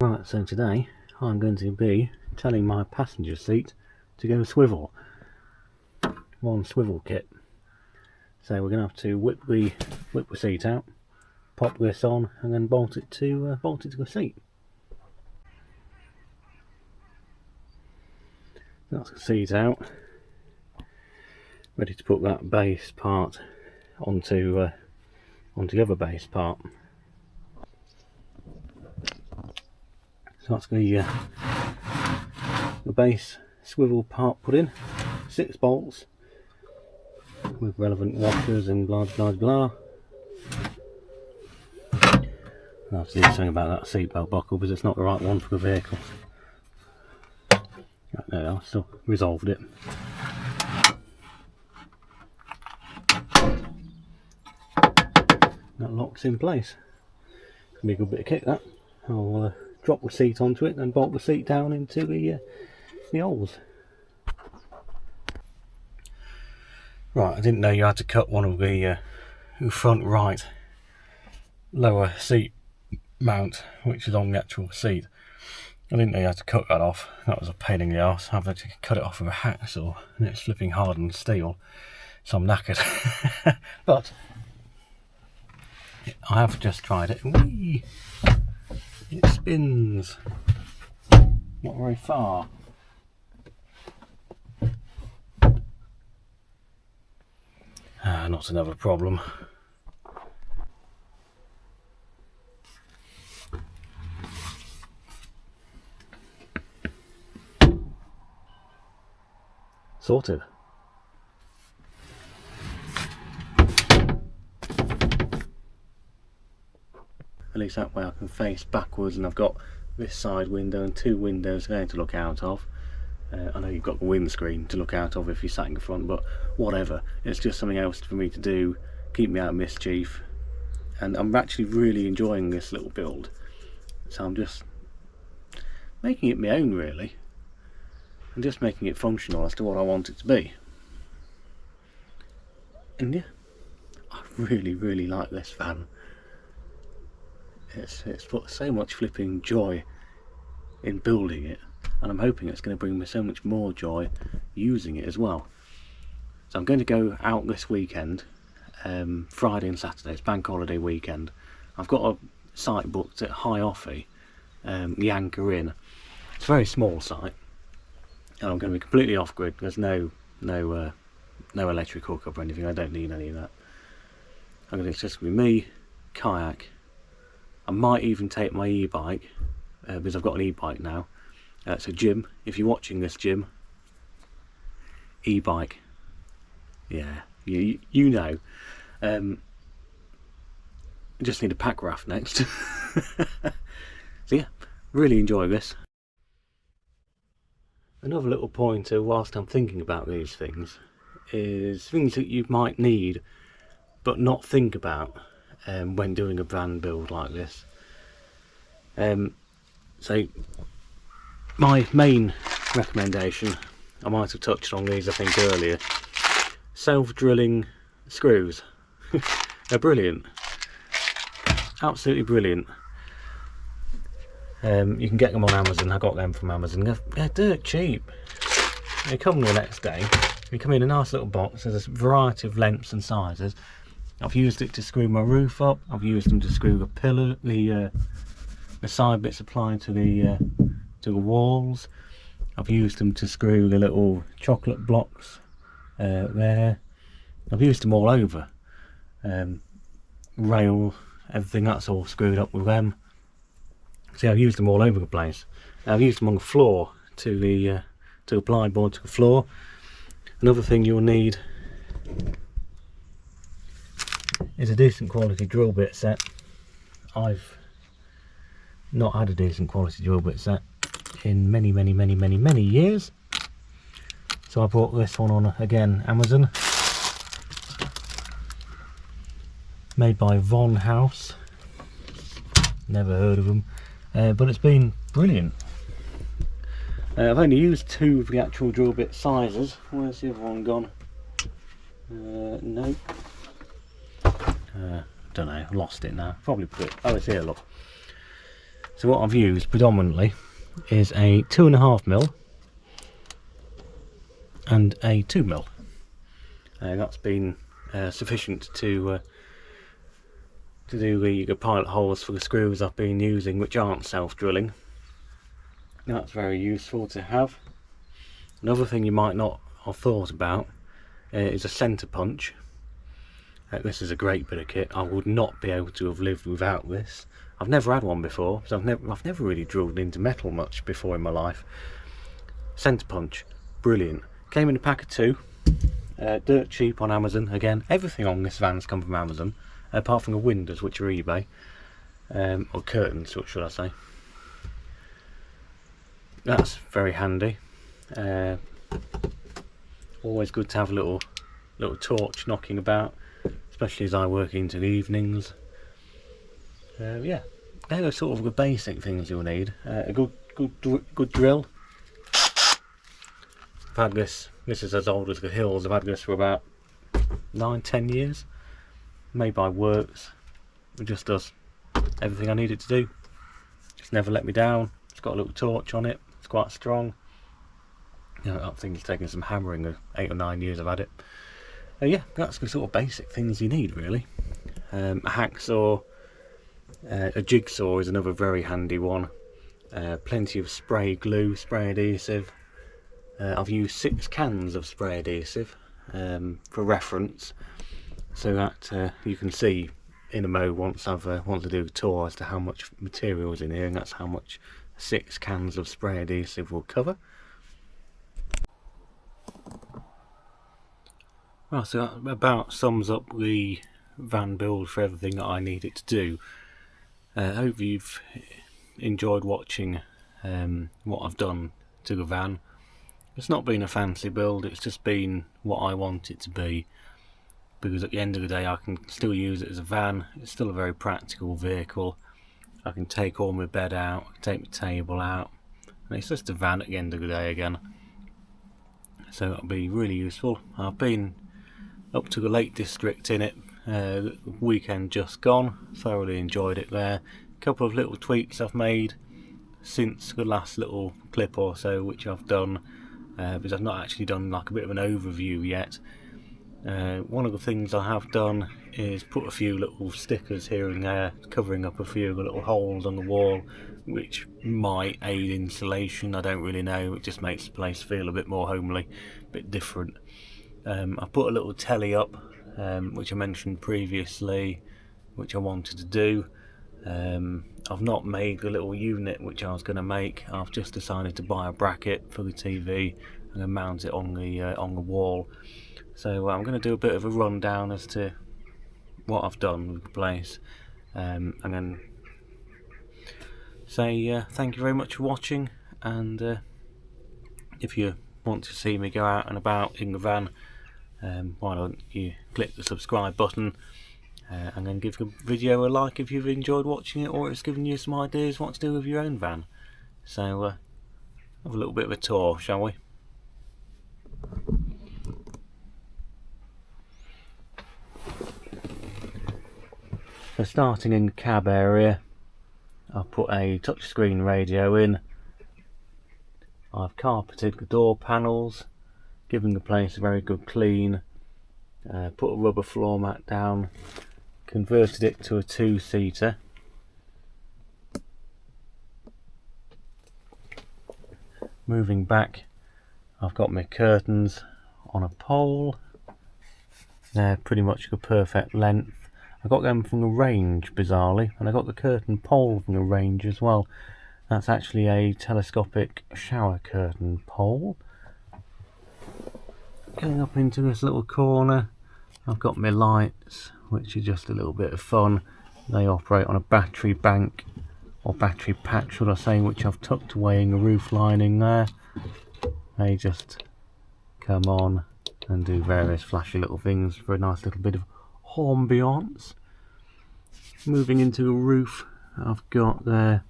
Right, so today I'm going to be telling my passenger seat to go swivel. One swivel kit. So we're going to have to whip the seat out, pop this on, and then bolt it to the seat. That's the seat out. Ready to put that base part onto the other base part. So that's the base swivel part put in. 6 bolts with relevant washers and blah blah blah. I'll have to do something about that seatbelt buckle because it's not the right one for the vehicle. Right, there we are, still resolved it. That locks in place. It's gonna be a good bit of kit that. I'll drop the seat onto it and bolt the seat down into the holes. Right, I didn't know you had to cut one of the front right lower seat mount, which is on the actual seat. I didn't know you had to cut that off. That was a pain in the arse. I've had to cut it off with a hacksaw, and it's flipping hardened steel, so I'm knackered. But I have just tried it. Whee! It spins. Not very far. Not another problem. sorted. At least that way I can face backwards, and I've got this side window and 2 windows there to look out of. I know you've got the windscreen to look out of if you're sat in the front, but whatever, it's just something else for me to do, keep me out of mischief, and I'm actually really enjoying this little build, so I'm just making it my own really, and just making it functional as to what I want it to be. And yeah, I really like this van. It's put so much flipping joy in building it, and I'm hoping it's going to bring me so much more joy using it as well. So I'm going to go out this weekend, Friday and Saturday, it's bank holiday weekend. I've got a site booked at High Offie, the Anchor Inn. It's a very small site, and I'm going to be completely off grid. There's no electric hookup or anything. I don't need any of that. It's just going to be me, kayak. I might even take my e-bike, because I've got an e-bike now. So Jim, if you're watching this, Jim, e-bike, yeah, you know. Just need a pack raft next. So yeah, really enjoy this. Another little pointer whilst I'm thinking about these things is things that you might need but not think about when doing a van build like this. So my main recommendation, I might have touched on these I think earlier, self-drilling screws. They're brilliant, absolutely brilliant. You can get them on Amazon. I got them from Amazon. They're dirt cheap. They come the next day. They come in a nice little box. There's a variety of lengths and sizes. I've used it to screw my roof up. I've used them to screw the pillar, the side bits applying to the walls. I've used them to screw the little chocolate blocks there. I've used them all over. Rail, everything, that's all screwed up with them. See, I've used them all over the place. I've used them on the floor to the ply board to the floor. Another thing you'll need is a decent quality drill bit set. I've not had a decent quality drill bit set in many years, so I bought this one on, again, Amazon, made by Von House. Never heard of them, but it's been brilliant. I've only used 2 of the actual drill bit sizes. Where's the other one gone? Nope. Don't know, lost it now. Probably put it, oh, it's here, look. So what I've used predominantly is a 2.5mm and a 2mm. That's been sufficient to do the pilot holes for the screws I've been using, which aren't self-drilling. That's very useful to have. Another thing you might not have thought about is a centre punch. This is a great bit of kit. I would not be able to have lived without this. I've never had one before, so I've never really drilled into metal much before in my life. Centre punch, brilliant. Came in a pack of 2, dirt cheap on Amazon. Again, everything on this van's come from Amazon, apart from the windows, which are eBay, or curtains, what should I say. That's very handy. Always good to have a little torch knocking about, especially as I work into the evenings. Yeah, they're sort of the basic things you'll need. A good drill. I've had this is as old as the hills. I've had this for about 9-10 years. Made by Works. It just does everything I need it to do. Just never let me down. It's got a little torch on it. It's quite strong. You know, that thing's taken some hammering. The 8 or 9 years I've had it. Yeah, that's the sort of basic things you need really. A hacksaw, a jigsaw is another very handy one. Plenty of spray glue, spray adhesive. I've used 6 cans of spray adhesive for reference, so that you can see in a mo once I want to do a tour as to how much material is in here, and that's how much 6 cans of spray adhesive will cover. Well, so that about sums up the van build for everything that I need it to do. Hope you've enjoyed watching what I've done to the van. It's not been a fancy build, it's just been what I want it to be, because at the end of the day I can still use it as a van. It's still a very practical vehicle. I can take all my bed out, I can take my table out, and it's just a van at the end of the day again. So it'll be really useful. I've been up to the Lake District in it the weekend just gone, thoroughly enjoyed it there. A couple of little tweaks I've made since the last little clip or so which I've done, because I've not actually done like a bit of an overview yet. One of the things I have done is put a few little stickers here and there covering up a few of the little holes on the wall, which might aid insulation. I don't really know, it just makes the place feel a bit more homely, a bit different. I put a little telly up, which I mentioned previously, which I wanted to do. I've not made the little unit which I was going to make. I've just decided to buy a bracket for the TV and then mount it on the wall. So I'm going to do a bit of a rundown as to what I've done with the place, and then say thank you very much for watching, and if you want to see me go out and about in the van, why don't you click the subscribe button, and then give the video a like if you've enjoyed watching it, or it's given you some ideas what to do with your own van. So have a little bit of a tour, shall we? So starting in the cab area, I've put a touchscreen radio in. I've carpeted the door panels, giving the place a very good clean, put a rubber floor mat down, converted it to a two-seater. Moving back, I've got my curtains on a pole. They're pretty much the perfect length. I got them from the range, bizarrely, and I got the curtain pole from the range as well. That's actually a telescopic shower curtain pole. Going up into this little corner, I've got my lights, which are just a little bit of fun. They operate on a battery bank, or battery pack should I say, which I've tucked away in the roof lining there. They just come on and do various flashy little things for a nice little bit of ambiance. Moving into the roof, I've got there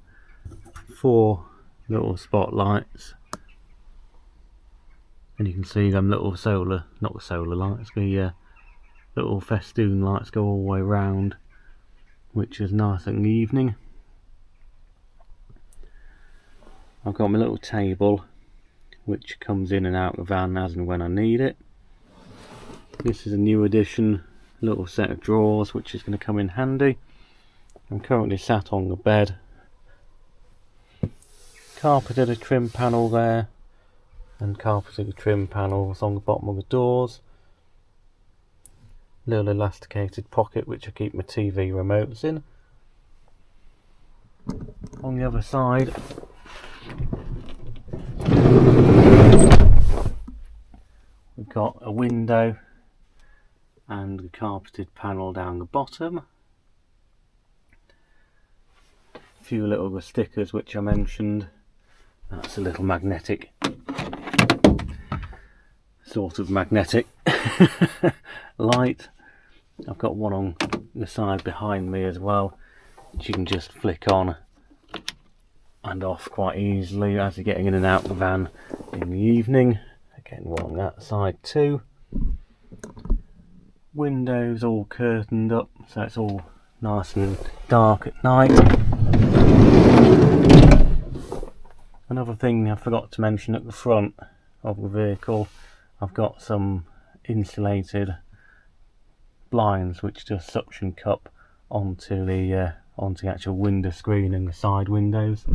4 little spotlights, and you can see them little solar, not the solar lights, the little festoon lights go all the way round, which is nice in the evening. I've got my little table which comes in and out of the van as and when I need it. This is a new addition, little set of drawers which is going to come in handy. I'm currently sat on the bed. Carpeted a trim panel there, and carpeted the trim panels on the bottom of the doors. Little elasticated pocket which I keep my TV remotes in. On the other side, we've got a window and the carpeted panel down the bottom. A few little stickers which I mentioned. That's a little magnetic, sort of magnetic light. I've got one on the side behind me as well, which you can just flick on and off quite easily as you're getting in and out of the van in the evening. Again, one on that side too. Windows all curtained up, so it's all nice and dark at night. Another thing I forgot to mention, at the front of the vehicle I've got some insulated blinds which just suction cup onto the actual window screen and the side windows.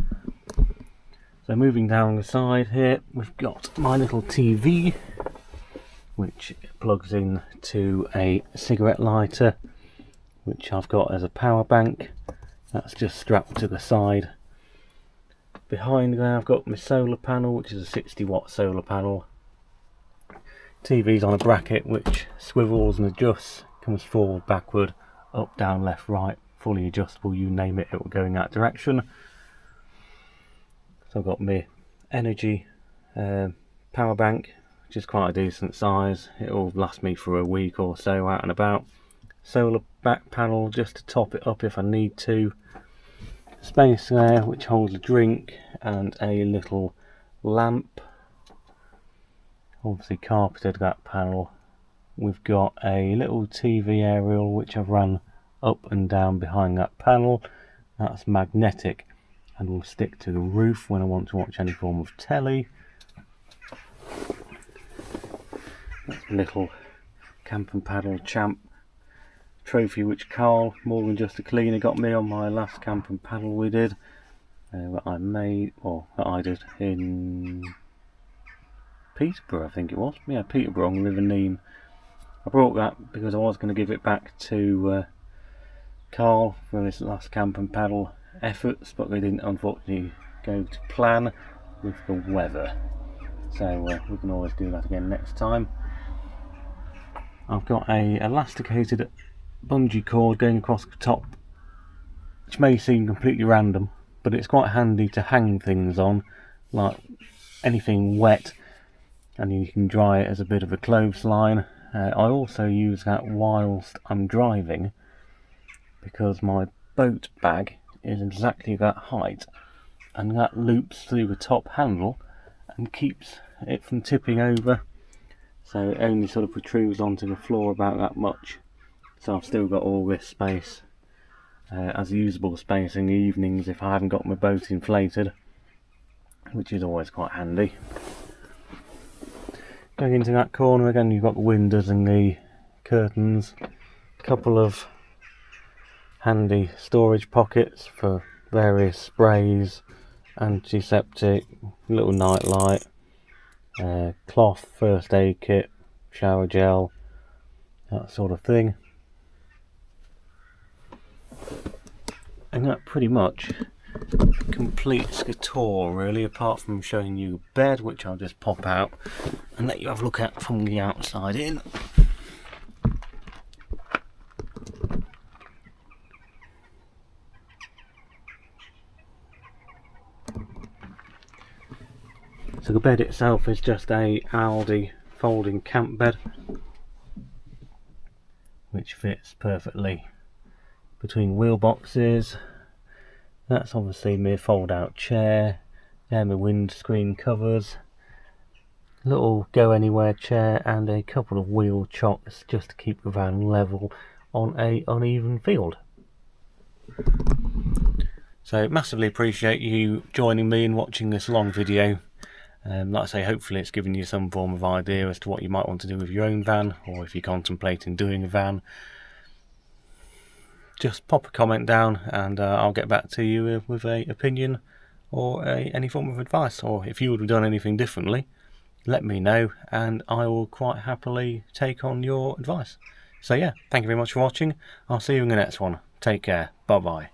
So moving down the side here, we've got my little TV which plugs in to a cigarette lighter, which I've got as a power bank. That's just strapped to the side. Behind there I've got my solar panel, which is a 60 watt solar panel. TV's on a bracket which swivels and adjusts, comes forward, backward, up, down, left, right, fully adjustable, you name it, it will go in that direction. So I've got my energy power bank, which is quite a decent size. It will last me for a week or so out and about. Solar back panel just to top it up if I need to. Space there which holds a drink and a little lamp. Obviously carpeted that panel. We've got a little TV aerial which I've run up and down behind that panel. That's magnetic and will stick to the roof when I want to watch any form of telly. That's a little camp and paddle champ trophy which Carl, more than just a cleaner, got me on my last camp and paddle we did, that I made, or that I did in Peterborough, I think it was. Yeah, Peterborough on River Nene. I brought that because I was going to give it back to Carl for his last camp and paddle efforts, but they didn't unfortunately go to plan with the weather. So we can always do that again next time. I've got a elasticated bungee cord going across the top, which may seem completely random, but it's quite handy to hang things on, like anything wet, and you can dry it as a bit of a clothesline. I also use that whilst I'm driving because my boat bag is exactly that height, and that loops through the top handle and keeps it from tipping over, so it only sort of protrudes onto the floor about that much. So I've still got all this space as usable space in the evenings if I haven't got my boat inflated, which is always quite handy. Going into that corner again, you've got the windows and the curtains, a couple of handy storage pockets for various sprays, antiseptic, little night light, cloth, first aid kit, shower gel, that sort of thing. And that pretty much completes the tour really, apart from showing you bed, which I'll just pop out and let you have a look at from the outside in. So the bed itself is just a Aldi folding camp bed, which fits perfectly between wheel boxes. That's obviously my fold out chair, there my windscreen covers, little go anywhere chair, and a couple of wheel chocks just to keep the van level on a uneven field. So massively appreciate you joining me and watching this long video. Like I say, hopefully it's given you some form of idea as to what you might want to do with your own van, or if you're contemplating doing a van. Just pop a comment down and I'll get back to you with an opinion or any form of advice, or if you would have done anything differently, let me know and I will quite happily take on your advice. So yeah, thank you very much for watching. I'll see you in the next one. Take care. Bye bye.